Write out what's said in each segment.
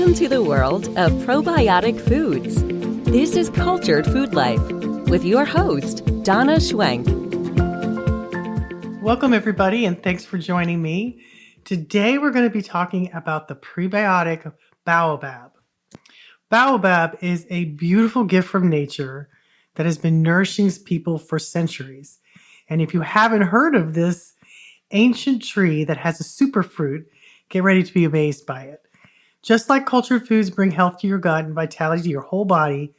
Welcome to the world of probiotic foods. This is Cultured Food Life with your host, Donna Schwenk. Welcome, everybody, and thanks for joining me. Today, we're going to be talking about the prebiotic Baobab. Baobab is a beautiful gift from nature that has been nourishing people for centuries. And if you haven't heard of this ancient tree that has a superfruit, get ready to be amazed by it. Just like cultured foods bring health to your gut and vitality to your whole body,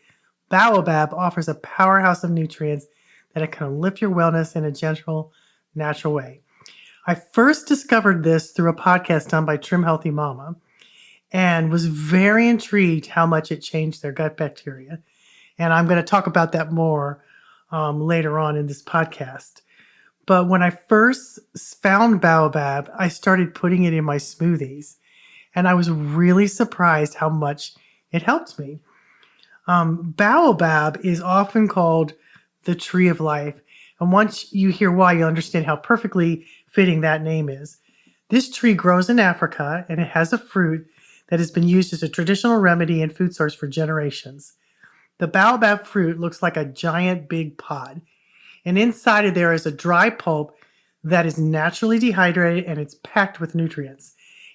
Baobab offers a powerhouse of nutrients that can lift your wellness in a gentle, natural way. I first discovered this through a podcast done by Trim Healthy Mama and was very intrigued how much it changed their gut bacteria. And I'm going to talk about that more later on in this podcast. But when I first found Baobab, I started putting it in my smoothies. And I was really surprised how much it helped me. Baobab is often called the tree of life. And once you hear why, you'll understand how perfectly fitting that name is. This tree grows in Africa, and it has a fruit that has been used as a traditional remedy and food source for generations. The Baobab fruit looks like a giant big pod. And inside of there is a dry pulp that is naturally dehydrated, and it's packed with nutrients.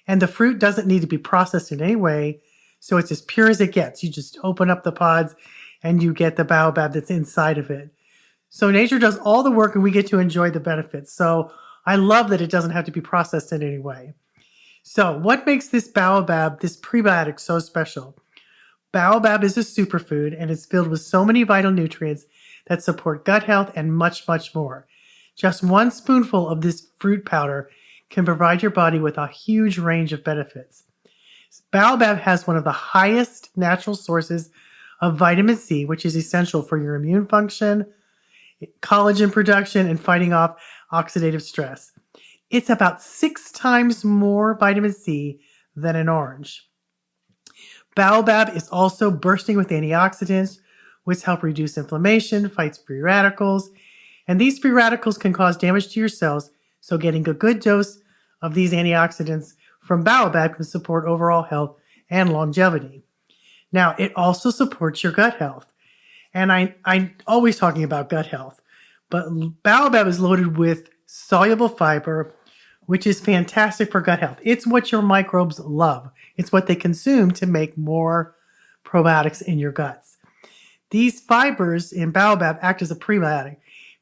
And the fruit doesn't need to be processed in any way, so it's as pure as it gets. You just open up the pods and you get the Baobab that's inside of it. So nature does all the work and we get to enjoy the benefits. So I love that it doesn't have to be processed in any way. So what makes this Baobab, this prebiotic, so special? Baobab is a superfood and it's filled with so many vital nutrients that support gut health and much, much more. Just one spoonful of this fruit powder can provide your body with a huge range of benefits. Baobab has one of the highest natural sources of vitamin C, which is essential for your immune function, collagen production, and fighting off oxidative stress. It's about 6 times more vitamin C than an orange. Baobab is also bursting with antioxidants, which help reduce inflammation, fights free radicals, and these free radicals can cause damage to your cells. So getting a good dose of these antioxidants from Baobab can support overall health and longevity. Now, it also supports your gut health. And I'm always talking about gut health, but Baobab is loaded with soluble fiber, which is fantastic for gut health. It's what your microbes love. It's what they consume to make more probiotics in your guts. These fibers in Baobab act as a prebiotic,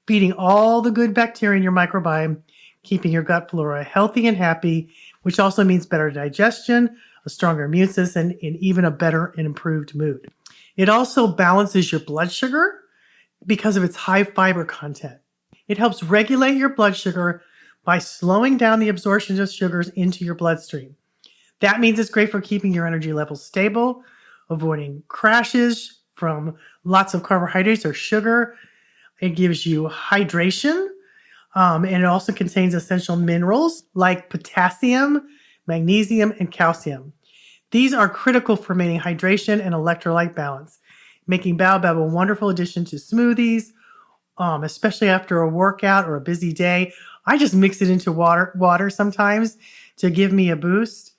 feeding all the good bacteria in your microbiome, keeping your gut flora healthy and happy, which also means better digestion, a stronger immune system, and even a better and improved mood. It also balances your blood sugar because of its high fiber content. It helps regulate your blood sugar by slowing down the absorption of sugars into your bloodstream. That means it's great for keeping your energy levels stable, avoiding crashes from lots of carbohydrates or sugar. It gives you hydration. And it also contains essential minerals like potassium, magnesium, and calcium. These are critical for maintaining hydration and electrolyte balance, making Baobab a wonderful addition to smoothies, especially after a workout or a busy day. I just mix it into water sometimes to give me a boost.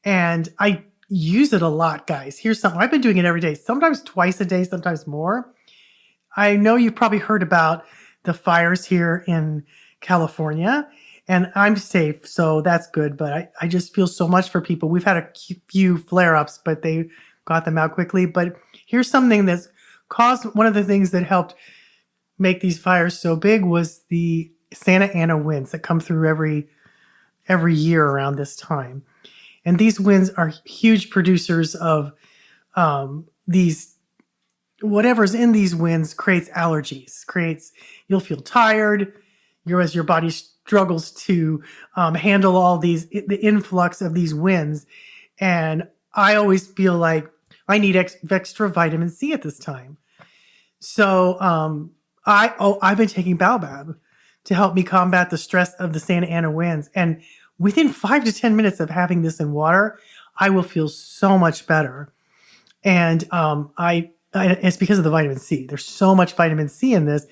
And I use it a lot, guys. Here's something. I've been doing it every day, sometimes twice a day, sometimes more. I know you've probably heard about the fires here in California, and I'm safe, so that's good. But I just feel so much for people. We've had a few flare-ups, but they got them out quickly. But here's something that's caused one of the things that helped make these fires so big was the Santa Ana winds that come through every year around this time. And these winds are huge producers of these. Whatever's in these winds creates allergies, you'll feel tired, as your body struggles to handle all the influx of these winds. And I always feel like I need extra vitamin C at this time. So I've been taking Baobab to help me combat the stress of the Santa Ana winds. And within 5 to 10 minutes of having this in water, I will feel so much better. And it's because of the vitamin C. There's so much vitamin C in this.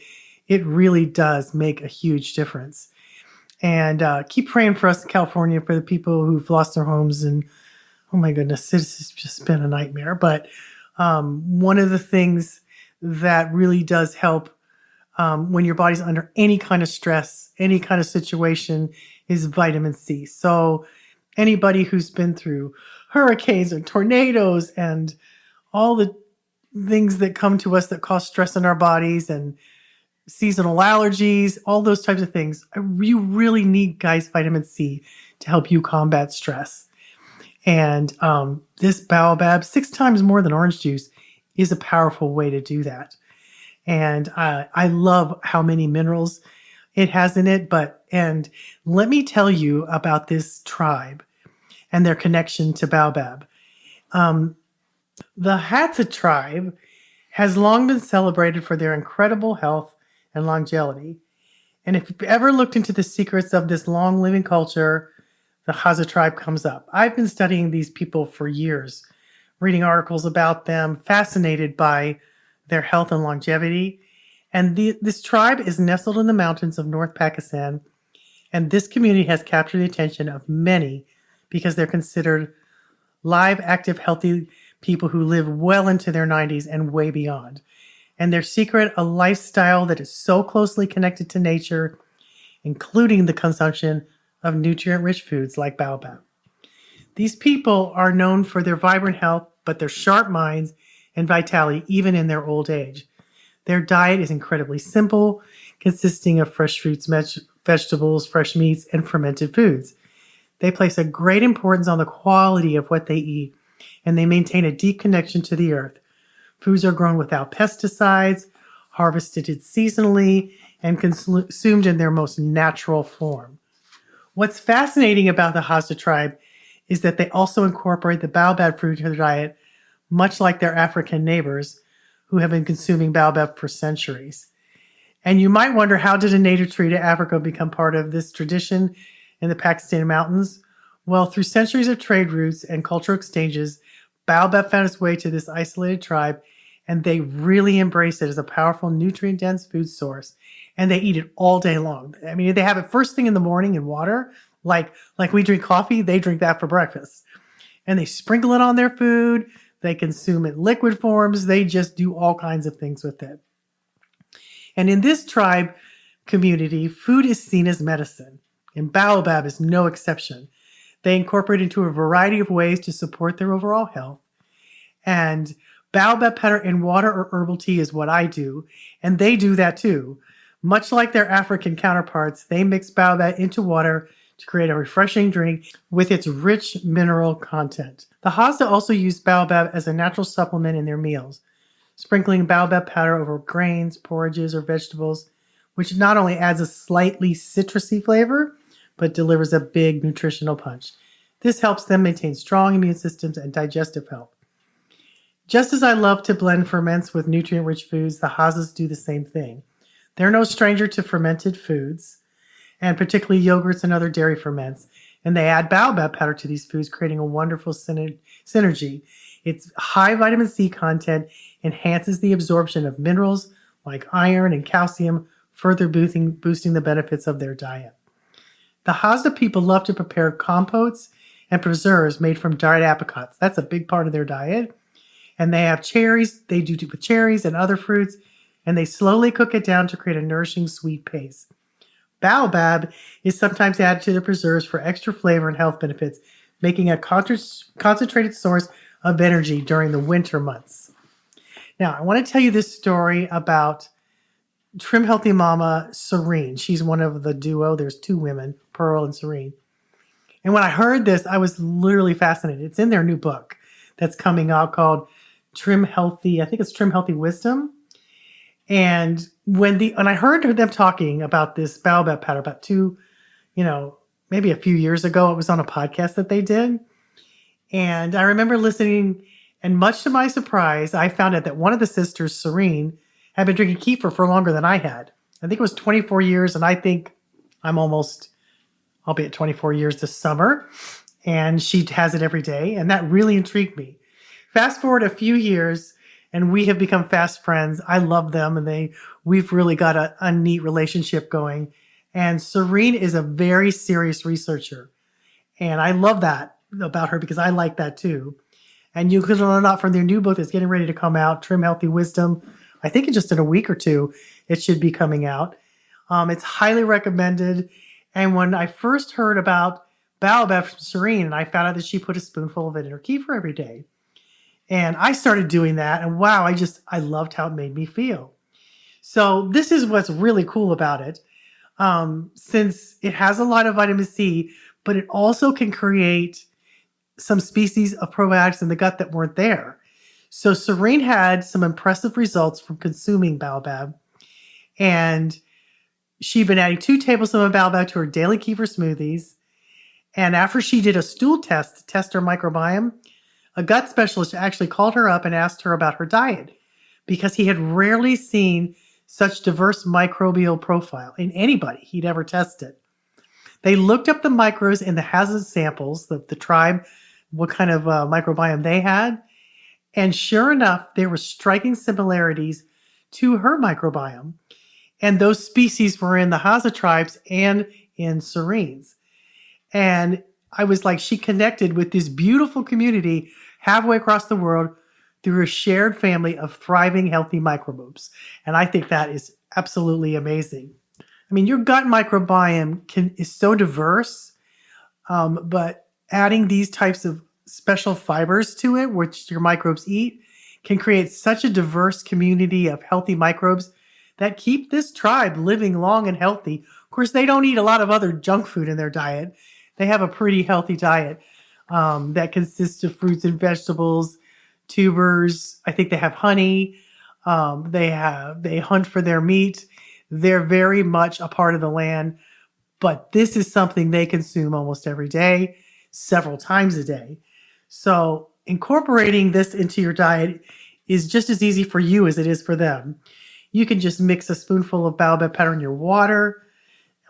It really does make a huge difference. And keep praying for us in California, for the people who've lost their homes and Oh my goodness, this has just been a nightmare. But one of the things that really does help when your body's under any kind of stress, any kind of situation, is vitamin C. So anybody who's been through hurricanes and tornadoes and all the things that come to us that cause stress in our bodies and seasonal allergies, all those types of things, you really need, guys, vitamin C to help you combat stress. And this Baobab, 6 times more than orange juice, is a powerful way to do that. And I love how many minerals it has in it. And let me tell you about this tribe and their connection to Baobab. The Hadza tribe has long been celebrated for their incredible health and longevity. And if you've ever looked into the secrets of this long living culture, the Hadza tribe comes up. I've been studying these people for years, reading articles about them, fascinated by their health and longevity. And this tribe is nestled in the mountains of North Pakistan. And this community has captured the attention of many because they're considered live, active, healthy people who live well into their 90s and way beyond. And their secret, a lifestyle that is so closely connected to nature, including the consumption of nutrient-rich foods like Baobab. These people are known for their vibrant health, but their sharp minds and vitality even in their old age. Their diet is incredibly simple, consisting of fresh fruits, vegetables, fresh meats, and fermented foods. They place a great importance on the quality of what they eat, and they maintain a deep connection to the earth. Foods are grown without pesticides, harvested seasonally, and consumed in their most natural form. What's fascinating about the Hadza tribe is that they also incorporate the baobab fruit into their diet, much like their African neighbors who have been consuming baobab for centuries. And you might wonder, how did a native tree to Africa become part of this tradition in the Pakistani mountains? Well, through centuries of trade routes and cultural exchanges, baobab found its way to this isolated tribe, and they really embrace it as a powerful nutrient-dense food source. And they eat it all day long. I mean, they have it first thing in the morning in water, like we drink coffee, they drink that for breakfast. And they sprinkle it on their food. They consume it in liquid forms. They just do all kinds of things with it. And in this tribe community, food is seen as medicine, and baobab is no exception. They incorporate into a variety of ways to support their overall health. And baobab powder in water or herbal tea is what I do, and they do that too. Much like their African counterparts, they mix baobab into water to create a refreshing drink with its rich mineral content. The Hadza also use baobab as a natural supplement in their meals, sprinkling baobab powder over grains, porridges, or vegetables, which not only adds a slightly citrusy flavor, but delivers a big nutritional punch. This helps them maintain strong immune systems and digestive health. Just as I love to blend ferments with nutrient-rich foods, the Hadzas do the same thing. They're no stranger to fermented foods, and particularly yogurts and other dairy ferments. And they add baobab powder to these foods, creating a wonderful synergy. Its high vitamin C content enhances the absorption of minerals like iron and calcium, further boosting the benefits of their diet. The Hadza people love to prepare compotes and preserves made from dried apricots. That's a big part of their diet. And they have cherries. They do with cherries and other fruits, and they slowly cook it down to create a nourishing sweet paste. Baobab is sometimes added to the preserves for extra flavor and health benefits, making a concentrated source of energy during the winter months. Now, I want to tell you this story about Trim Healthy Mama Serene. She's one of the duo. There's 2 women, Pearl and Serene. And when I heard this, I was literally fascinated. It's in their new book that's coming out called Trim Healthy, I think it's Trim Healthy Wisdom. And when I heard them talking about this baobab powder about maybe a few years ago, it was on a podcast that they did. And I remember listening, and much to my surprise, I found out that one of the sisters, Serene, had been drinking kefir for longer than I had. I think it was 24 years, and I think I'll be at 24 years this summer, and she has it every day, and that really intrigued me. Fast forward a few years, and we have become fast friends. I love them, and we've really got a neat relationship going. And Serene is a very serious researcher, and I love that. about her because I like that too. And you can learn a lot from their new book that's getting ready to come out, Trim Healthy Wisdom. I think it's just in a week or two, it should be coming out. It's highly recommended. And when I first heard about Baobab from Serene, and I found out that she put a spoonful of it in her kefir every day. And I started doing that. And wow, I loved how it made me feel. So this is what's really cool about it. Since it has a lot of vitamin C, but it also can create some species of probiotics in the gut that weren't there. So Serene had some impressive results from consuming Baobab. And she'd been adding 2 tablespoons of Baobab to her daily kefir smoothies. And after she did a stool test to test her microbiome, a gut specialist actually called her up and asked her about her diet because he had rarely seen such diverse microbial profile in anybody he'd ever tested. They looked up the microbes in the Hadza samples, the tribe, what kind of microbiome they had. And sure enough, there were striking similarities to her microbiome. And those species were in the Hadza tribes and in Serene's. And I was like, she connected with this beautiful community halfway across the world through a shared family of thriving, healthy microbes. And I think that is absolutely amazing. I mean, your gut microbiome is so diverse, but adding these types of special fibers to it, which your microbes eat, can create such a diverse community of healthy microbes that keep this tribe living long and healthy. Of course, they don't eat a lot of other junk food in their diet. They have a pretty healthy diet that consists of fruits and vegetables, tubers. I think they have honey. They hunt for their meat. They're very much a part of the land, but this is something they consume almost every day, several times a day. So incorporating this into your diet is just as easy for you as it is for them. You can just mix a spoonful of baobab powder in your water,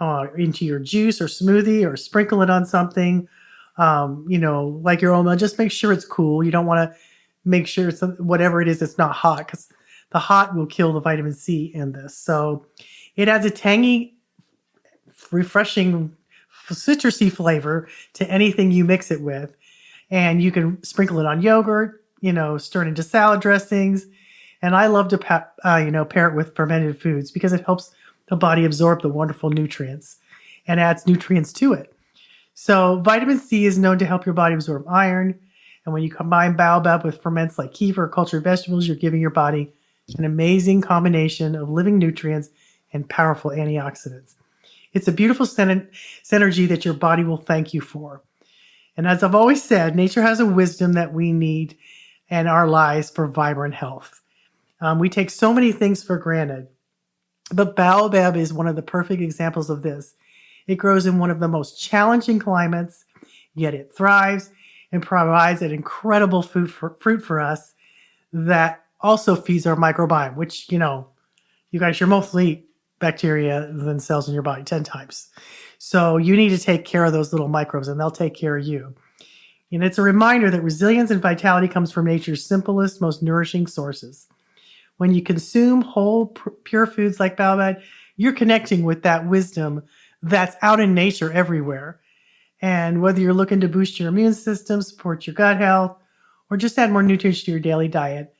into your juice or smoothie, or sprinkle it on something, like your own. Just make sure it's cool. You don't want to make sure it's whatever it is, it's not hot, because the hot will kill the vitamin C in this. So it adds a tangy, refreshing, citrusy flavor to anything you mix it with. And you can sprinkle it on yogurt, stir it into salad dressings. And I love to pair it with fermented foods because it helps the body absorb the wonderful nutrients and adds nutrients to it. So vitamin C is known to help your body absorb iron. And when you combine baobab with ferments like kefir or cultured vegetables, you're giving your body an amazing combination of living nutrients and powerful antioxidants. It's a beautiful synergy that your body will thank you for. And as I've always said, nature has a wisdom that we need in our lives for vibrant health. We take so many things for granted, but baobab is one of the perfect examples of this. It grows in one of the most challenging climates, yet it thrives and provides an incredible fruit for us that also feeds our microbiome, which, you guys, you're mostly bacteria than cells in your body 10 times. So you need to take care of those little microbes and they'll take care of you. And it's a reminder that resilience and vitality comes from nature's simplest, most nourishing sources. When you consume whole, pure foods like baobab, you're connecting with that wisdom that's out in nature everywhere. And whether you're looking to boost your immune system, support your gut health, or just add more nutrients to your daily diet,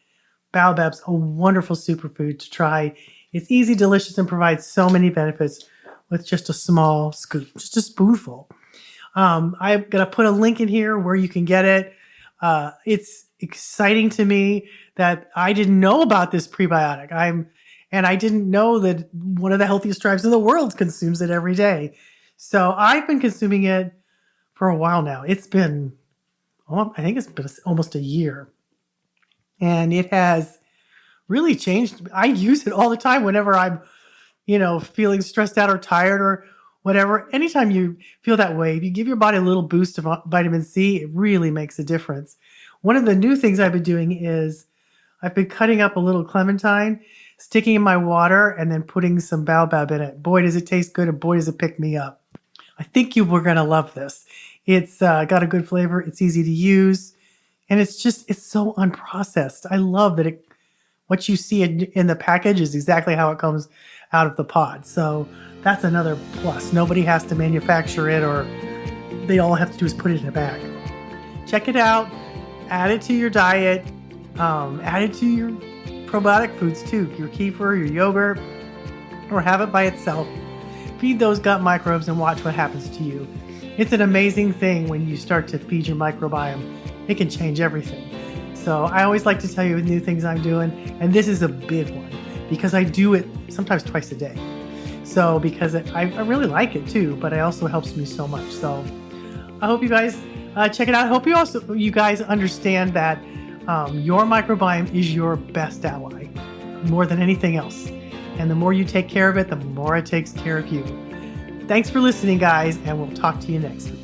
baobab's a wonderful superfood to try. It's easy, delicious, and provides so many benefits with just a small scoop, just a spoonful. I'm going to put a link in here where you can get it. It's exciting to me that I didn't know about this prebiotic. And I didn't know that one of the healthiest tribes in the world consumes it every day. So I've been consuming it for a while now. I think it's been almost a year. And it has really changed. I use it all the time whenever I'm, feeling stressed out or tired or whatever. Anytime you feel that way, if you give your body a little boost of vitamin C, it really makes a difference. One of the new things I've been doing is I've been cutting up a little clementine, sticking in my water, and then putting some baobab in it. Boy, does it taste good, and boy, does it pick me up. I think you were going to love this. It's got a good flavor. It's easy to use. And it's so unprocessed. I love that what you see in the package is exactly how it comes out of the pod. So that's another plus. Nobody has to manufacture it, or they all have to do is put it in a bag. check it out, add it to your diet, add it to your probiotic foods too, your kefir, your yogurt, or have it by itself. Feed those gut microbes and watch what happens to you. It's an amazing thing when you start to feed your microbiome. It can change everything. So I always like to tell you new things I'm doing, and this is a big one because I do it sometimes twice a day. So because I really like it too, but it also helps me so much. So I hope you guys check it out. I hope you guys understand that your microbiome is your best ally more than anything else. And the more you take care of it, the more it takes care of you. Thanks for listening, guys, and we'll talk to you next week.